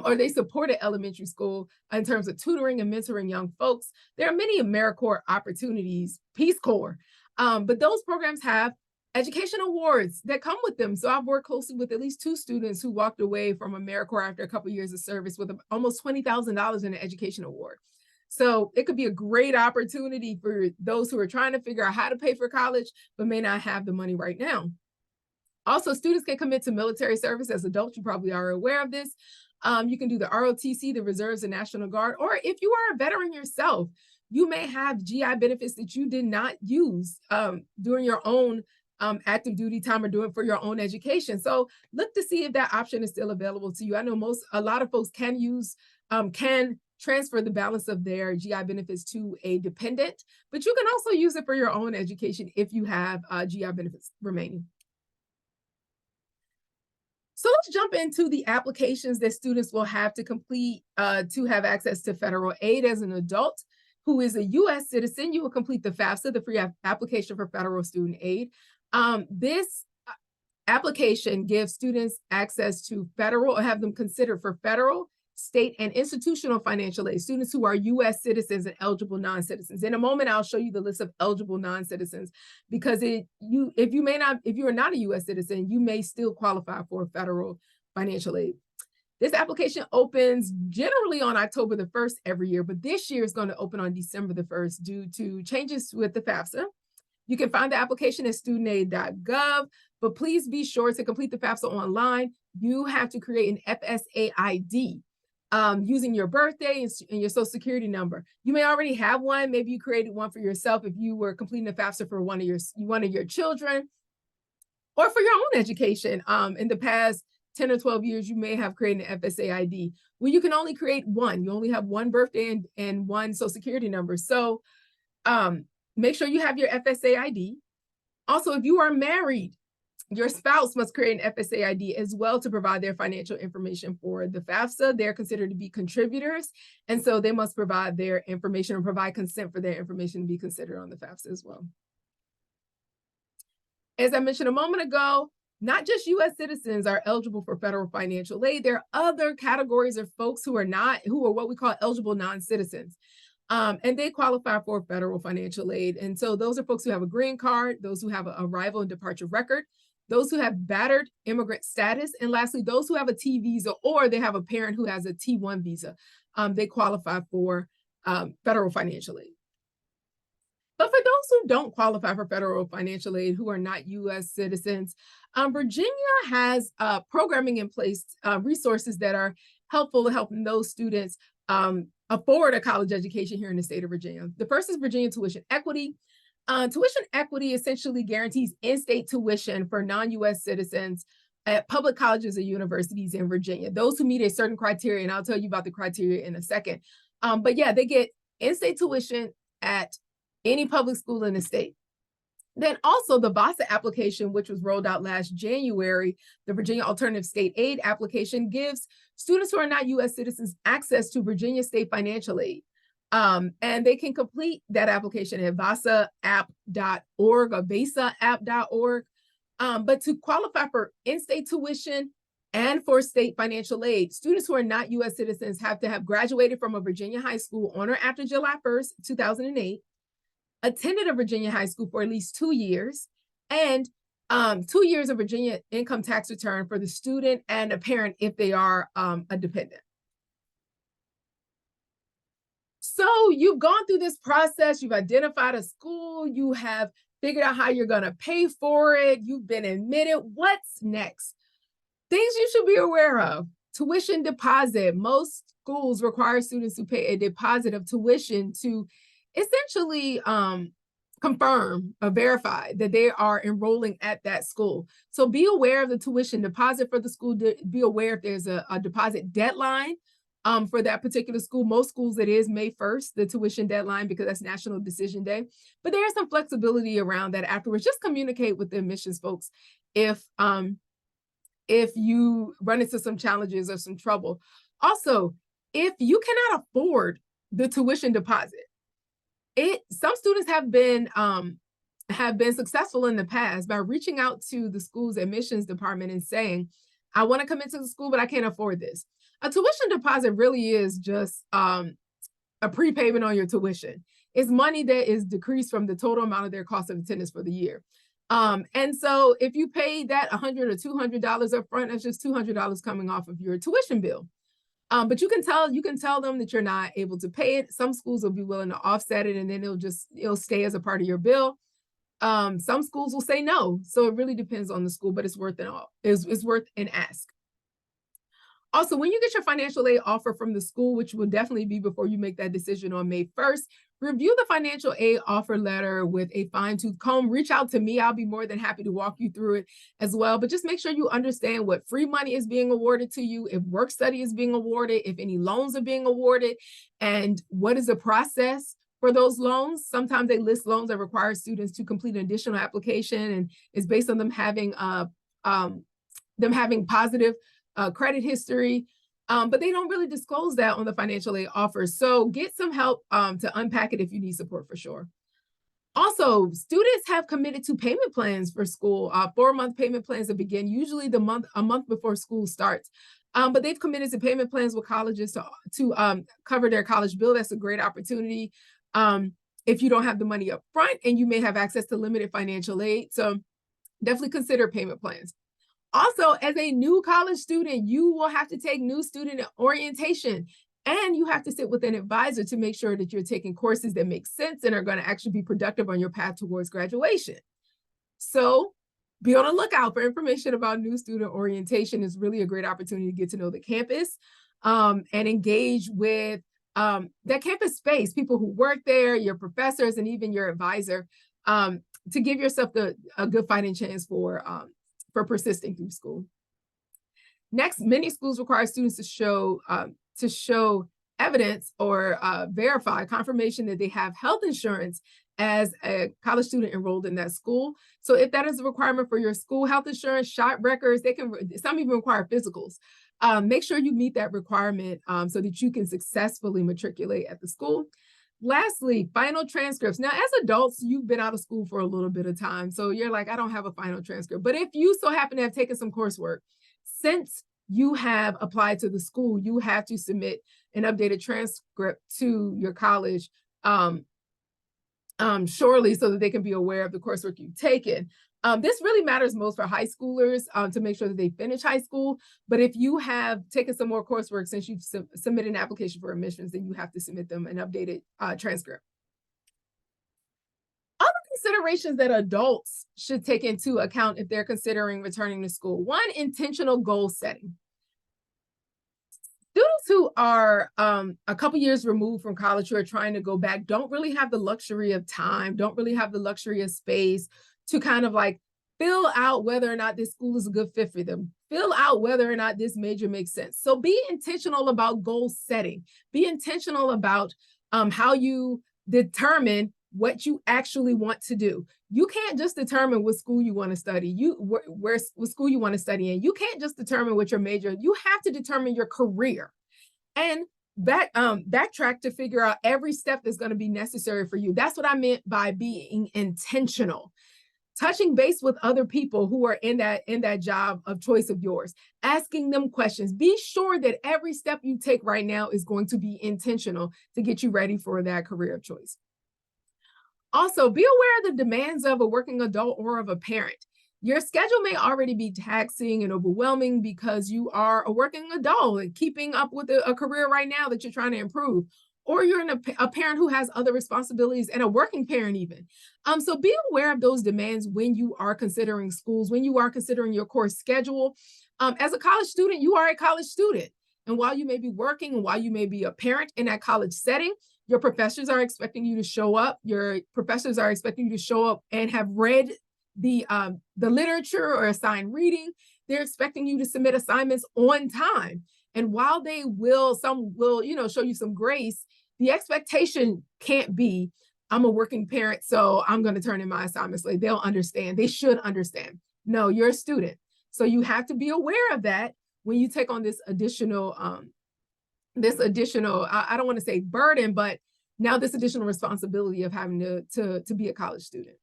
or they support at elementary school in terms of tutoring and mentoring young folks. There are many AmeriCorps opportunities, Peace Corps, but those programs have education awards that come with them. So I've worked closely with at least 2 students who walked away from AmeriCorps after a couple of years of service with almost $20,000 in an education award. So it could be a great opportunity for those who are trying to figure out how to pay for college, but may not have the money right now. Also, students can commit to military service as adults. You probably are aware of this. You can do the ROTC, the Reserves and National Guard, or if you are a veteran yourself, you may have GI benefits that you did not use during your own active duty time or doing for your own education. So look to see if that option is still available to you. I know a lot of folks can transfer the balance of their GI benefits to a dependent, but you can also use it for your own education if you have GI benefits remaining. So let's jump into the applications that students will have to complete to have access to federal aid. As an adult who is a U.S. citizen, you will complete the FAFSA, the free application for federal student aid. This application gives students access to federal, or have them considered for federal, state, and institutional financial aid, students who are U.S. citizens and eligible non-citizens. In a moment, I'll show you the list of eligible non-citizens, because if you are not a U.S. citizen, you may still qualify for federal financial aid. This application opens generally on October the 1st every year, but this year is going to open on December the 1st due to changes with the FAFSA. You can find the application at studentaid.gov, but please be sure to complete the FAFSA online. You have to create an FSA ID using your birthday and your social security number. You may already have one. Maybe you created one for yourself if you were completing the FAFSA for one of your children, or for your own education. In the past 10 or 12 years, you may have created an FSA ID. Well, you can only create one. You only have one birthday and one social security number. So make sure you have your FSA ID. Also, if you are married, your spouse must create an FSA ID as well to provide their financial information for the FAFSA. They're considered to be contributors, and so they must provide their information or provide consent for their information to be considered on the FAFSA as well. As I mentioned a moment ago, not just U.S. citizens are eligible for federal financial aid. There are other categories of folks who are what we call eligible non-citizens. And they qualify for federal financial aid. And so those are folks who have a green card, those who have an arrival and departure record, those who have battered immigrant status, and lastly, those who have a T visa or they have a parent who has a T1 visa. They qualify for federal financial aid. But for those who don't qualify for federal financial aid, who are not U.S. citizens, Virginia has programming in place, resources that are helpful to helping those students afford a college education here in the state of Virginia. The first is Virginia Tuition Equity. Tuition equity essentially guarantees in-state tuition for non-U.S. citizens at public colleges and universities in Virginia. Those who meet a certain criteria, and I'll tell you about the criteria in a second. But yeah, they get in-state tuition at any public school in the state. Then also the VASA application, which was rolled out last January, the Virginia Alternative State Aid application, gives students who are not U.S. citizens access to Virginia state financial aid. And they can complete that application at vasaapp.org or vasaapp.org. But to qualify for in-state tuition and for state financial aid, students who are not U.S. citizens have to have graduated from a Virginia high school on or after July 1st, 2008, attended a Virginia high school for at least 2 years, and 2 years of Virginia income tax return for the student and a parent if they are a dependent. So you've gone through this process, you've identified a school, you have figured out how you're going to pay for it, you've been admitted. What's next? Things you should be aware of. Tuition deposit. Most schools require students to pay a deposit of tuition to essentially confirm or verify that they are enrolling at that school. So be aware of the tuition deposit for the school. Be aware if there's a deposit deadline for that particular school. Most schools, it is May 1st, the tuition deadline, because that's National Decision Day. But there is some flexibility around that afterwards. Just communicate with the admissions folks if you run into some challenges or some trouble. Also, if you cannot afford the tuition deposit, some students have been successful in the past by reaching out to the school's admissions department and saying, I want to come into the school, but I can't afford this. A tuition deposit really is just a prepayment on your tuition. It's money that is decreased from the total amount of their cost of attendance for the year. And so if you pay that $100 or $200 up front, that's just $200 coming off of your tuition bill. But you can tell them that you're not able to pay it. Some schools will be willing to offset it, and then it'll stay as a part of your bill. Some schools will say no. So it really depends on the school, but it's worth an ask. Also, when you get your financial aid offer from the school, which will definitely be before you make that decision on May 1st, Review the financial aid offer letter with a fine-tooth comb. Reach out to me. I'll be more than happy to walk you through it as well. But just make sure you understand what free money is being awarded to you, if work study is being awarded, if any loans are being awarded, and what is the process for those loans. Sometimes they list loans that require students to complete an additional application, and it's based on them having positive credit history. But they don't really disclose that on the financial aid offers. So get some help to unpack it if you need support for sure. Also, students have committed to payment plans for school, 4-month payment plans that begin usually a month before school starts. But they've committed to payment plans with colleges to cover their college bill. That's a great opportunity if you don't have the money up front and you may have access to limited financial aid. So definitely consider payment plans. Also, as a new college student, you will have to take new student orientation, and you have to sit with an advisor to make sure that you're taking courses that make sense and are going to actually be productive on your path towards graduation. So be on the lookout for information about new student orientation. It's really a great opportunity to get to know the campus and engage with that campus space, people who work there, your professors, and even your advisor to give yourself a good fighting chance for persisting through school. Next, many schools require students to show evidence or verify confirmation that they have health insurance as a college student enrolled in that school. So if that is a requirement for your school, health insurance, shot records, some even require physicals. Make sure you meet that requirement so that you can successfully matriculate at the school. Lastly, final transcripts. Now, as adults, you've been out of school for a little bit of time. So you're like, I don't have a final transcript. But if you so happen to have taken some coursework, since you have applied to the school, you have to submit an updated transcript to your college shortly so that they can be aware of the coursework you've taken. This really matters most for high schoolers to make sure that they finish high school. But if you have taken some more coursework since you've submitted an application for admissions, then you have to submit them an updated transcript. Other considerations that adults should take into account if they're considering returning to school. One, intentional goal setting. Students who are a couple years removed from college who are trying to go back don't really have the luxury of time, don't really have the luxury of space to kind of like fill out whether or not this school is a good fit for them, fill out whether or not this major makes sense. So be intentional about goal setting. Be intentional about how you determine what you actually want to do. You can't just determine what school you want to study, what school you want to study in. You can't just determine what your major, you have to determine your career. And backtrack to figure out every step that's going to be necessary for you. That's what I meant by being intentional. Touching base with other people who are in that job of choice of yours, asking them questions. Be sure that every step you take right now is going to be intentional to get you ready for that career of choice. Also, be aware of the demands of a working adult or of a parent. Your schedule may already be taxing and overwhelming because you are a working adult and keeping up with a career right now that you're trying to improve. Or you're a parent who has other responsibilities and a working parent even. So be aware of those demands when you are considering schools, when you are considering your course schedule. As a college student, you are a college student. And while you may be working and while you may be a parent in that college setting, your professors are expecting you to show up. Your professors are expecting you to show up and have read the literature or assigned reading. They're expecting you to submit assignments on time. And while some will, show you some grace, the expectation can't be, I'm a working parent, so I'm going to turn in my assignments late. They'll understand. They should understand. No, you're a student. So you have to be aware of that when you take on this additional, I don't want to say burden, but now this additional responsibility of having to be a college student.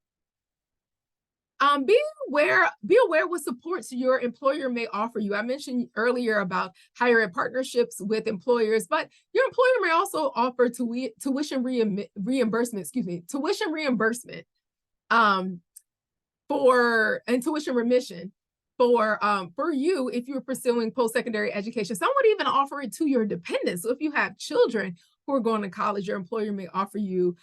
Be aware what supports your employer may offer you. I mentioned earlier about hiring partnerships with employers, but your employer may also offer tuition reimbursement, tuition reimbursement and tuition remission for you if you're pursuing post-secondary education. Some would even offer it to your dependents. So if you have children who are going to college, your employer may offer you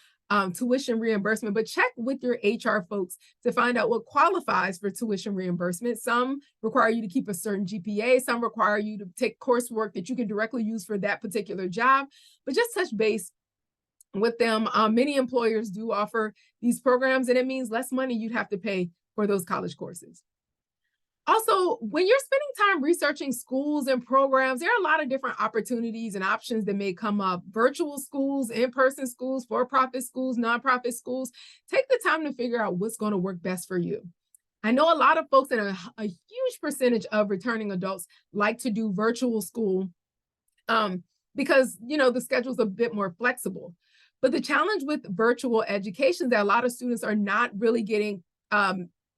tuition reimbursement, but check with your HR folks to find out what qualifies for tuition reimbursement. Some require you to keep a certain GPA. Some require you to take coursework that you can directly use for that particular job, but just touch base with them. Many employers do offer these programs, and it means less money you'd have to pay for those college courses. Also, when you're spending time researching schools and programs, there are a lot of different opportunities and options that may come up. Virtual schools, in-person schools, for-profit schools, nonprofit schools. Take the time to figure out what's going to work best for you. I know a lot of folks, and a huge percentage of returning adults like to do virtual school because, the schedule's a bit more flexible. But the challenge with virtual education is that a lot of students are not really getting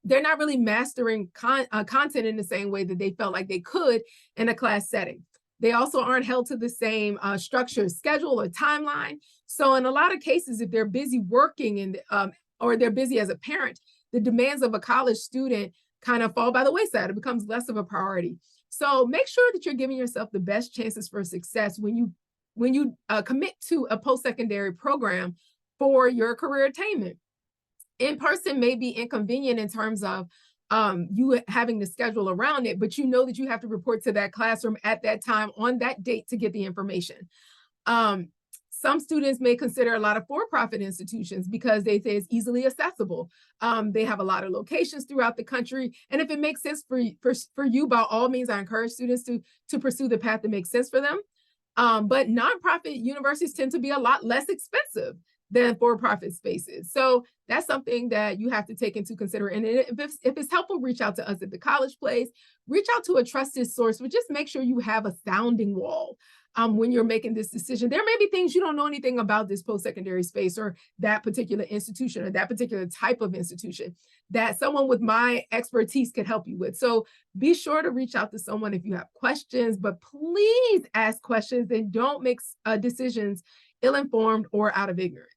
they're not really mastering content in the same way that they felt like they could in a class setting. They also aren't held to the same structure, schedule, or timeline. So in a lot of cases, if they're busy working or they're busy as a parent, the demands of a college student kind of fall by the wayside. It becomes less of a priority. So make sure that you're giving yourself the best chances for success when you commit to a post-secondary program for your career attainment. In-person may be inconvenient in terms of you having to schedule around it, but you know that you have to report to that classroom at that time on that date to get the information. Some students may consider a lot of for-profit institutions because they say it's easily accessible. They have a lot of locations throughout the country. And if it makes sense for you, by all means, I encourage students to pursue the path that makes sense for them. But nonprofit universities tend to be a lot less expensive than for-profit spaces. So that's something that you have to take into consideration. And if it's helpful, reach out to us at the College Place, reach out to a trusted source, but just make sure you have a sounding wall when you're making this decision. There may be things you don't know anything about this post-secondary space or that particular institution or that particular type of institution that someone with my expertise could help you with. So be sure to reach out to someone if you have questions, but please ask questions and don't make decisions ill-informed or out of ignorance.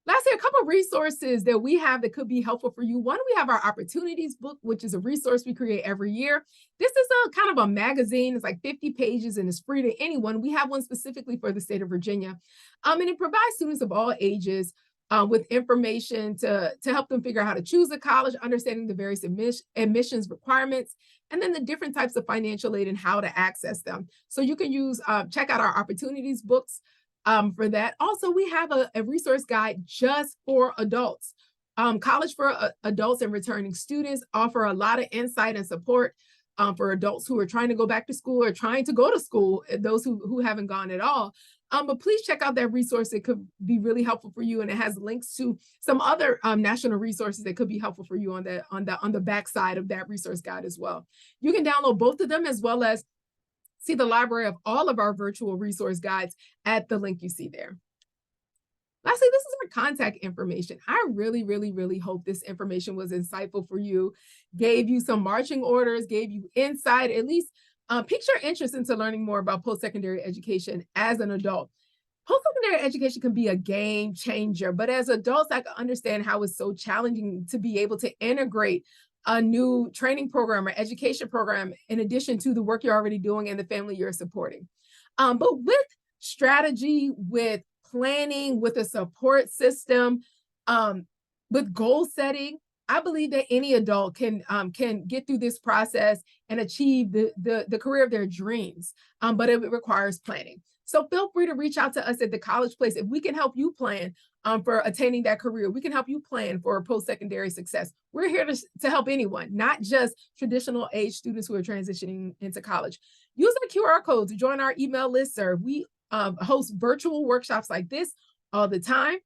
Lastly, a couple of resources that we have that could be helpful for you. One, we have our opportunities book, which is a resource we create every year. This is a kind of a magazine. It's like 50 pages and it's free to anyone. We have one specifically for the state of Virginia. And it provides students of all ages with information to help them figure out how to choose a college, understanding the various admissions requirements, and then the different types of financial aid and how to access them. So you can check out our opportunities books for that. Also, we have a resource guide just for adults. College for Adults and Returning Students offer a lot of insight and support for adults who are trying to go back to school or trying to go to school, those who haven't gone at all. But please check out that resource. It could be really helpful for you, and it has links to some other national resources that could be helpful for you on the back side of that resource guide as well. You can download both of them as well as see the library of all of our virtual resource guides at the link you see there. Lastly, this is our contact information. I really, really, really hope this information was insightful for you, gave you some marching orders, gave you insight, at least piqued your interest into learning more about post-secondary education as an adult. Post-secondary education can be a game changer, but as adults, I can understand how it's so challenging to be able to integrate a new training program or education program in addition to the work you're already doing and the family you're supporting. But with strategy, with planning, with a support system, with goal setting, I believe that any adult can get through this process and achieve the career of their dreams, but it requires planning. So feel free to reach out to us at the College Place if we can help you plan for attaining that career. We can help you plan for post-secondary success. We're here to help anyone, not just traditional age students who are transitioning into college. Use our QR code to join our email listserv. We host virtual workshops like this all the time.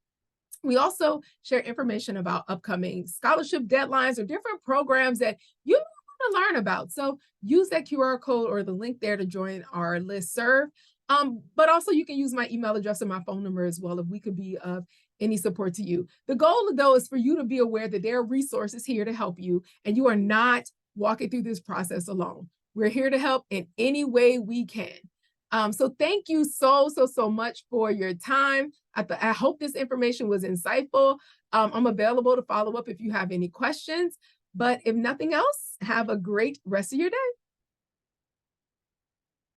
We also share information about upcoming scholarship deadlines or different programs that you want to learn about. So use that QR code or the link there to join our listserv. But also you can use my email address and my phone number as well if we could be of any support to you. The goal, though, is for you to be aware that there are resources here to help you and you are not walking through this process alone. We're here to help in any way we can. So thank you so much for your time. I hope this information was insightful. I'm available to follow up if you have any questions, but if nothing else, have a great rest of your day.